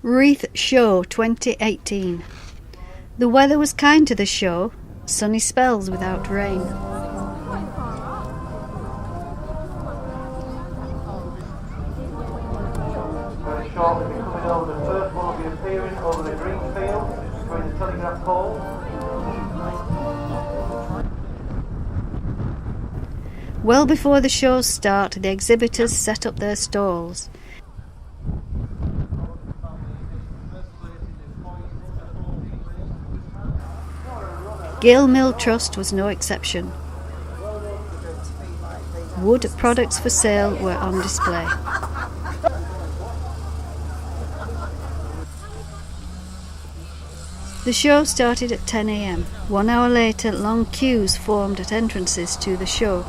Reeth Show 2018. The weather was kind to the show, sunny spells without rain. Very shortly be coming over, the first one will be appearing over the green field, between the telegraph poles. Well before the show's start, the exhibitors set up their stalls. Gayle Mill Trust was no exception. Wood products for sale were on display. The show started at 10 a.m. 1 hour later, long queues formed at entrances to the show.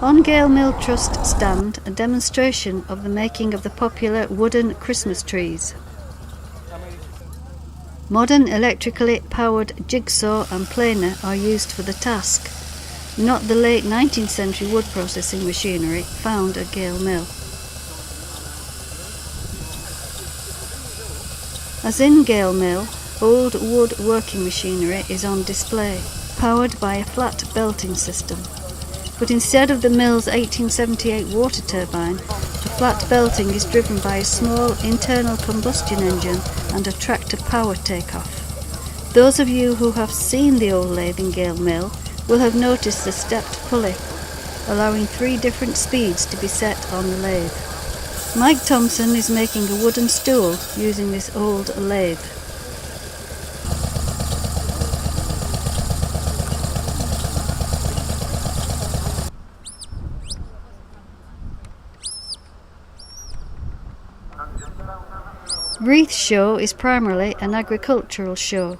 On Gayle Mill Trust stand, a demonstration of the making of the popular wooden Christmas trees. Modern electrically powered jigsaw and planer are used for the task, not the late 19th century wood processing machinery found at Gayle Mill. As in Gayle Mill, old wood working machinery is on display, powered by a flat belting system. But instead of the mill's 1878 water turbine, the flat belting is driven by a small internal combustion engine and a tractor power takeoff. Those of you who have seen the old lathe in Gayle Mill will have noticed the stepped pulley, allowing 3 different speeds to be set on the lathe. Mike Thompson is making a wooden stool using this old lathe. Reeth Show is primarily an agricultural show,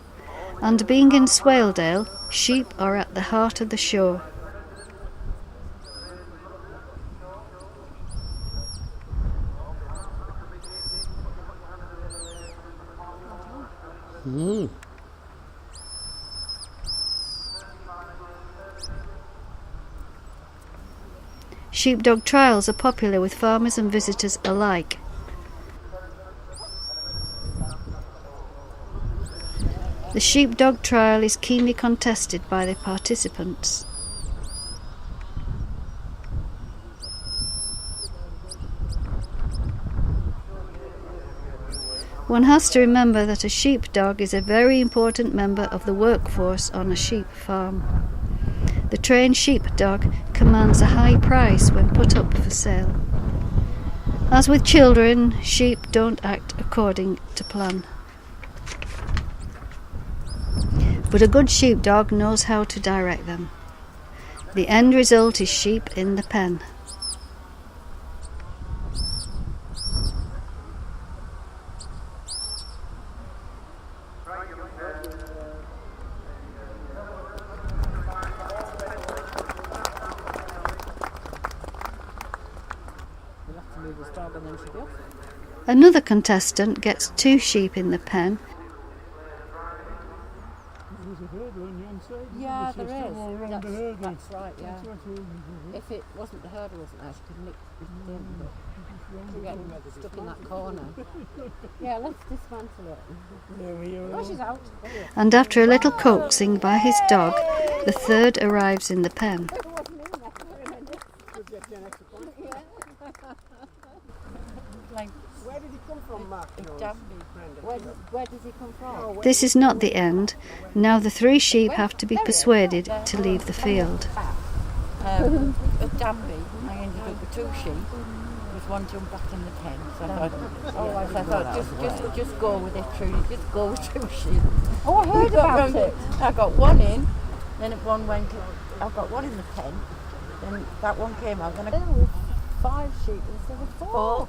and being in Swaledale, sheep are at the heart of the show. Sheepdog trials are popular with farmers and visitors alike. The sheepdog trial is keenly contested by the participants. One has to remember that a sheepdog is a very important member of the workforce on a sheep farm. The trained sheepdog commands a high price when put up for sale. As with children, sheep don't act according to plan. But a good sheepdog knows how to direct them. The end result is sheep in the pen. Another contestant gets 2 sheep in the pen. Yeah, there is. That's right, yeah. If it wasn't the hurdle wasn't there, she could nick it get stuck in that corner. Yeah, let's dismantle it. Oh, she's out. And after a little coaxing by his dog, the third arrives in the pen. Where did he come from, Mark? Where does he come from? This is not the end. Now the 3 sheep have to be persuaded to leave the field. At Danby, I ended up with 2 sheep. With one jump back in the pen. So I thought, just go with it, Trudy. Just go with 2 sheep. Oh, I heard about it. I got 1 in, then one went. I got 1 in the pen. Then that one came out. Then I with 5 sheep instead of 4.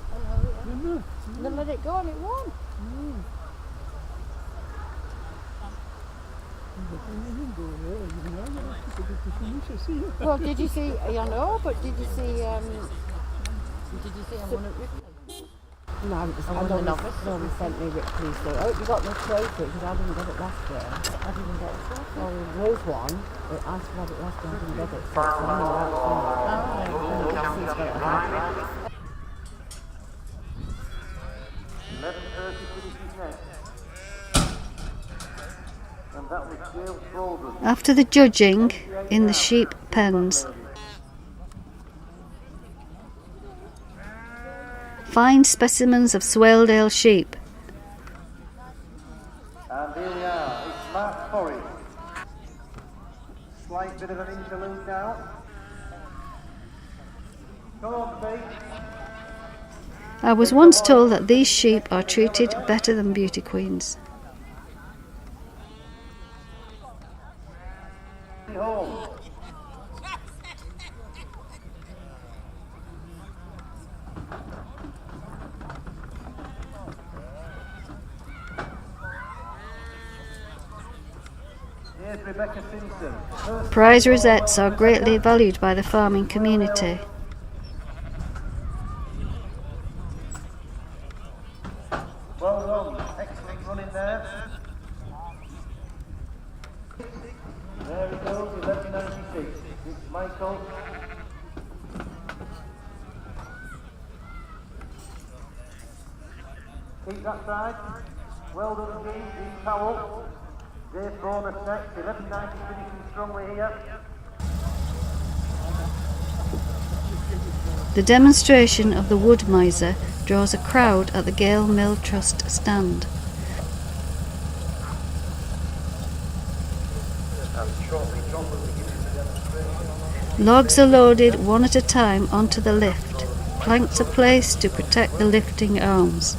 And then let it go and it won. Well, did you see? I know, but did you see? I won at Ripley? No, I don't know. Nobody sent me Ripley. So I hope you got the trophy because I didn't get it last year. I didn't get it. Well, there was one. I asked about it last year. I didn't get it. So it's only about 11:30. next. And that was Gayle Mill. After the judging in the sheep pens, fine specimens of Swaledale sheep. And here we are, it's Mark Forrest. Slight bit of an interlude now. Come on, babe. I was once told that these sheep are treated better than beauty queens. Home. Here's Rebecca Simpson. Prize rosettes are greatly valued by the farming community. Well done, excellent running there. There he goes, 1196. It's Michael. Keep that side. Well done, Dean Powell. Dave bonus next, 1190 finishing strongly here. The demonstration of the wood miser draws a crowd at the Gayle Mill Trust stand. Logs are loaded one at a time onto the lift. Planks are placed to protect the lifting arms.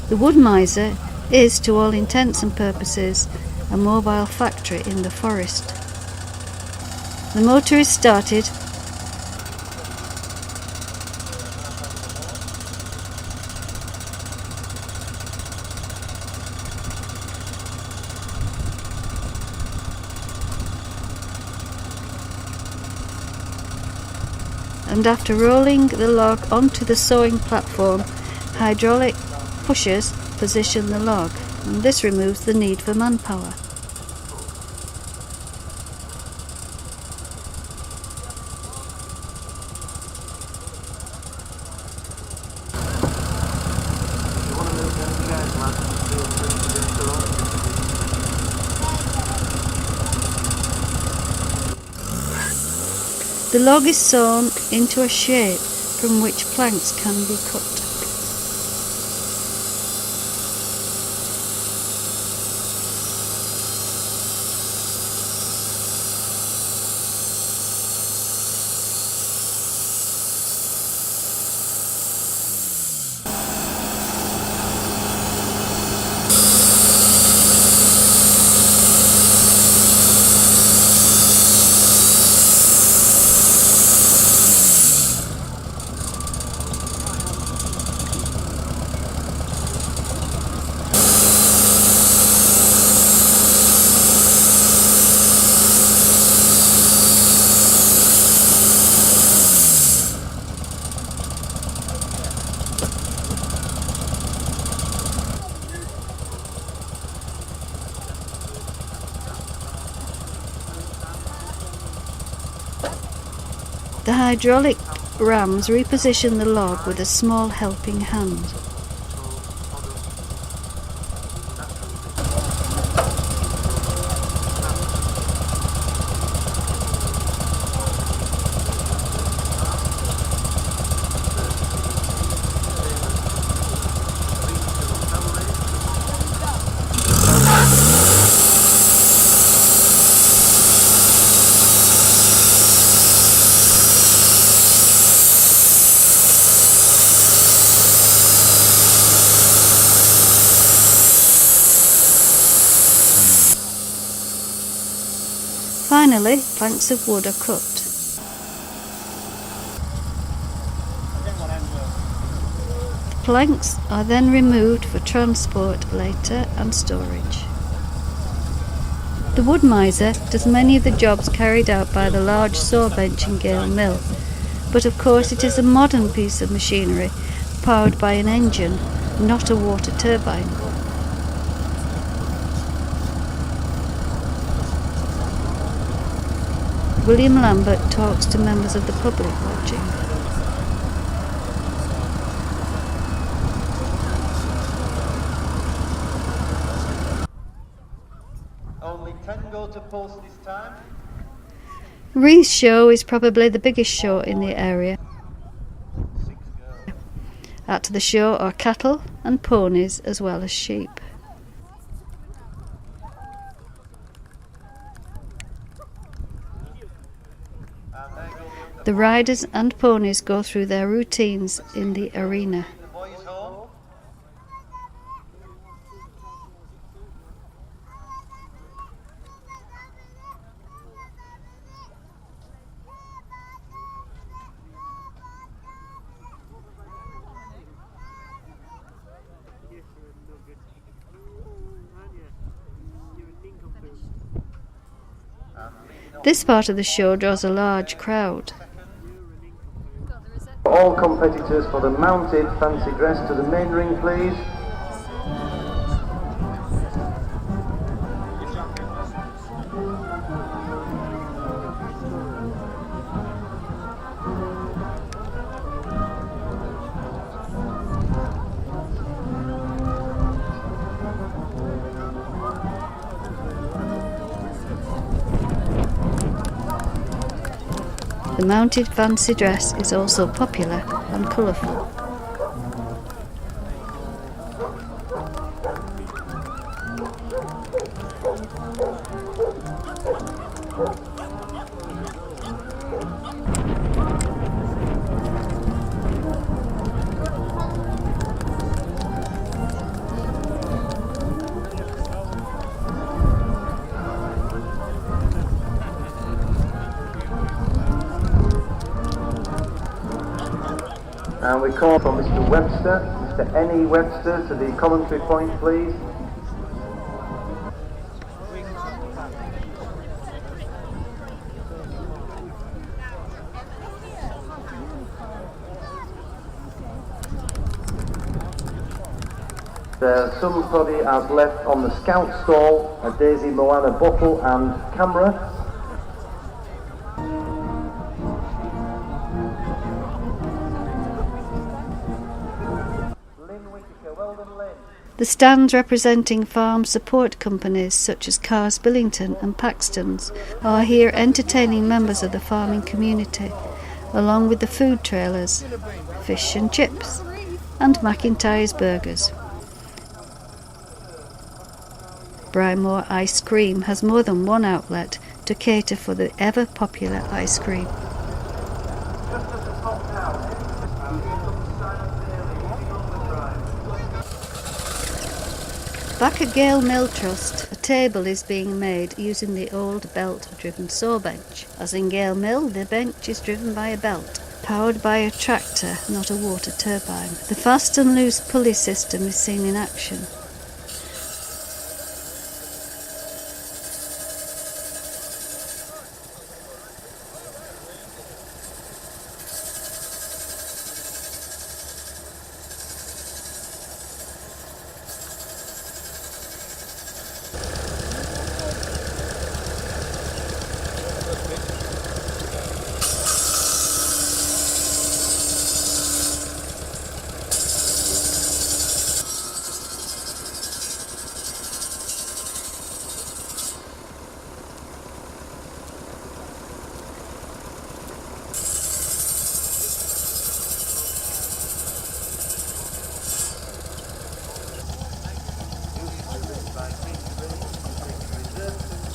The wood miser is, to all intents and purposes, a mobile factory in the forest. The motor is started and after rolling the log onto the sawing platform, hydraulic pushers position the log, and this removes the need for manpower. The log is sawn into a shape from which planks can be cut. The hydraulic rams reposition the log with a small helping hand. Finally, planks of wood are cut. The planks are then removed for transport later and storage. The wood miser does many of the jobs carried out by the large saw bench in Gayle Mill, but of course it is a modern piece of machinery powered by an engine, not a water turbine. William Lambert talks to members of the public watching. Only 10 go to post this time. Reeth Show is probably the biggest show in the area. At the show are cattle and ponies as well as sheep. The riders and ponies go through their routines in the arena. The boys home. This part of the show draws a large crowd. All competitors for the mounted fancy dress to the main ring, please. The mounted fancy dress is also popular and colourful. And we call for Mr. Webster, Mr. N.E. Webster, to the commentary point, please. Somebody has left on the scout stall a Daisy Moana bottle and camera. The stands representing farm support companies such as Cars Billington and Paxton's are here entertaining members of the farming community, along with the food trailers, fish and chips, and McIntyre's burgers. Brymore Ice Cream has more than one outlet to cater for the ever-popular ice cream. Back at Gayle Mill Trust, a table is being made using the old belt-driven saw bench. As in Gayle Mill, the bench is driven by a belt, powered by a tractor, not a water turbine. The fast and loose pulley system is seen in action.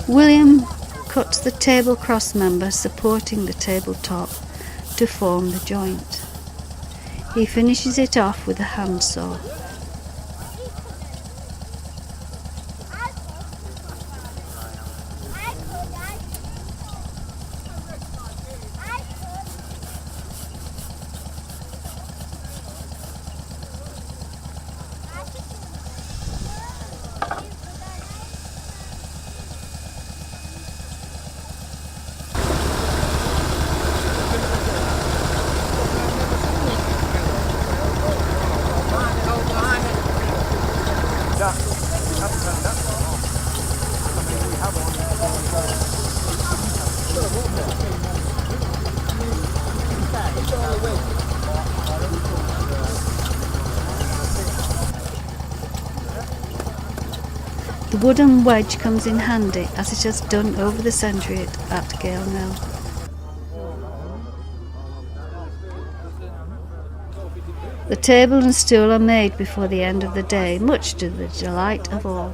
William cuts the table cross member supporting the tabletop to form the joint. He finishes it off with a handsaw. The wooden wedge comes in handy, as it has done over the century at Gayle Mill. The table and stool are made before the end of the day, much to the delight of all.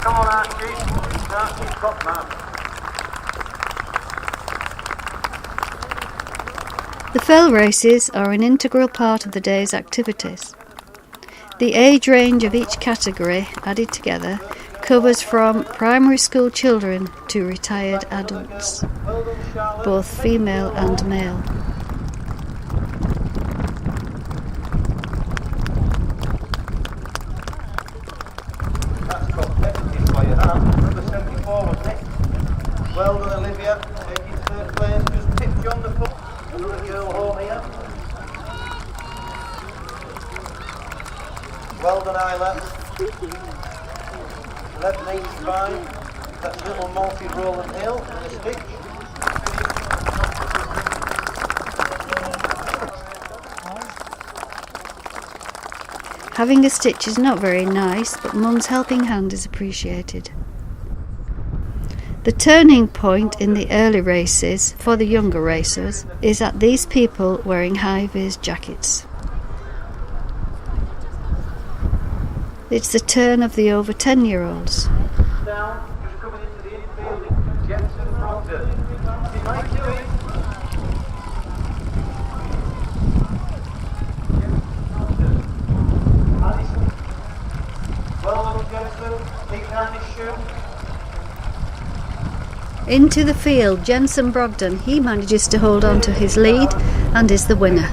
Come on, Archie, top man. The fell races are an integral part of the day's activities. The age range of each category, added together, covers from primary school children to retired adults, both female and male. That's competitive for you, that. Number 74 was next. Well done, Olivia. Taking third place. Just tipped you on the foot. Another girl home here. Well done, Isla. 11.85. That's little multi-rolling hill and a stitch. Having a stitch is not very nice, but Mum's helping hand is appreciated. The turning point in the early races, for the younger racers, is at these people wearing high-vis jackets. It's the turn of the over 10-year-olds. Down, just coming into the infield, Jensen Proctor. He might do it. Addison. Well done, Jensen. Keep down his shoe. Into the field, Jensen Brogden. He manages to hold on to his lead and is the winner.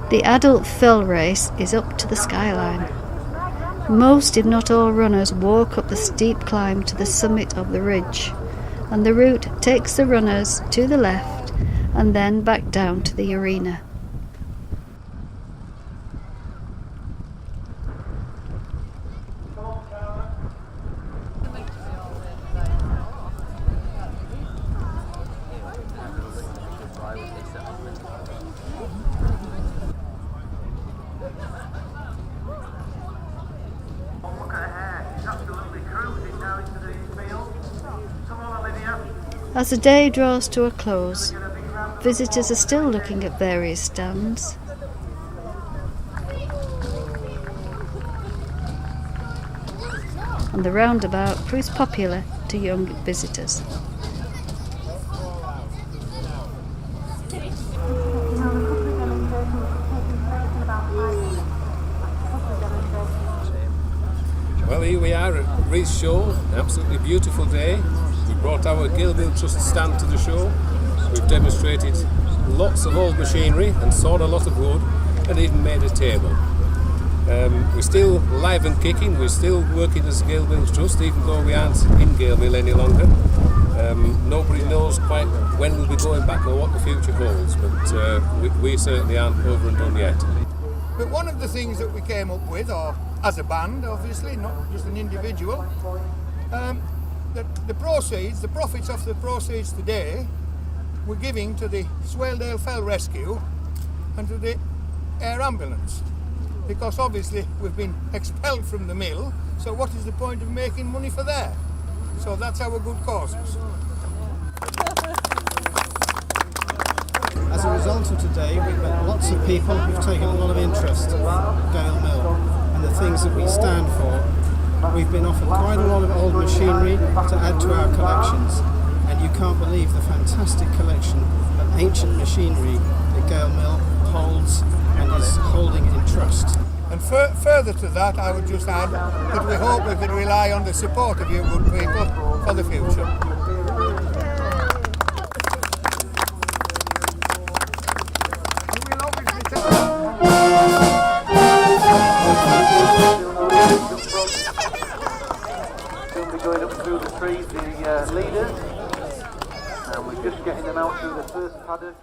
The adult fell race is up to the skyline. Most, if not all, runners walk up the steep climb to the summit of the ridge, and the route takes the runners to the left and then back down to the arena. As the day draws to a close, visitors are still looking at various stands. And the roundabout proves popular to young visitors. Well, here we are at Reeth Show, an absolutely beautiful day. We brought our Gayle Mill Trust stand to the show. We've demonstrated lots of old machinery and sawed a lot of wood and even made a table. We're still live and kicking, we're still working as Gayle Mill Trust even though we aren't in Gayle Mill any longer. Nobody knows quite when we'll be going back or what the future holds, but we certainly aren't over and done yet. But one of the things that we came up with, or as a band obviously, not just an individual, the profits of the proceeds today we're giving to the Swaledale Fell Rescue and to the air ambulance, because obviously we've been expelled from the mill, so what is the point of making money for that? So that's our good causes. As a result of today, we've met lots of people who've taken a lot of interest in Gayle Mill and the things that we stand for we've been offered quite a lot of old machinery to add to our collections, and you can't believe the fantastic collection of ancient machinery that Gayle Mill holds and is holding in trust. And further to that, I would just add that we hope we can rely on the support of you good people for the future. We'll be going up through the trees, the leaders, and we're just getting them out through the first paddock.